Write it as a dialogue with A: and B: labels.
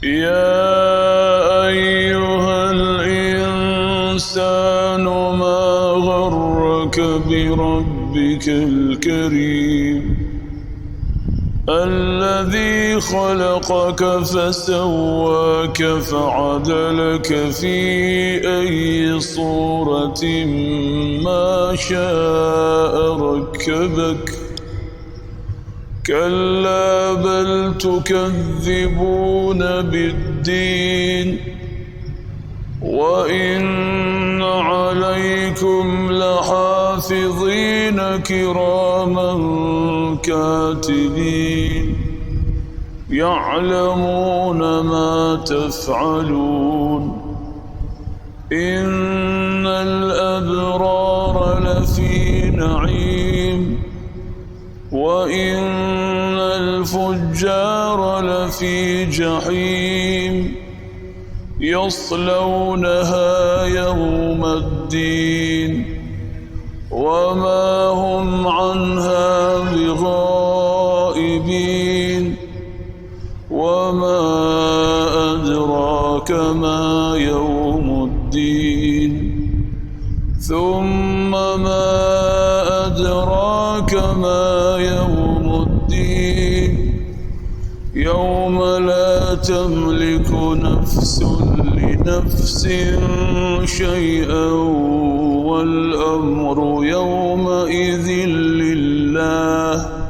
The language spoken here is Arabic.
A: يا أيها الإنسان ما غرك بربك الكريم الذي خلقك فسواك فعدلك في أي صورة ما شاء ركبك كلا بل تكذبون بالدين وإن عليكم لحافظين كراما كاتبين يعلمون ما تفعلون إن الأبرار لفي نعيم وإن الفجار لفي جحيم يصلونها يوم الدين وما هم عنها بغائبين وما أدراك ما يوم الدين ثم ما أدراك ما يوم الدين يوم لا تملك نفس لنفس شيئا والأمر يومئذ لله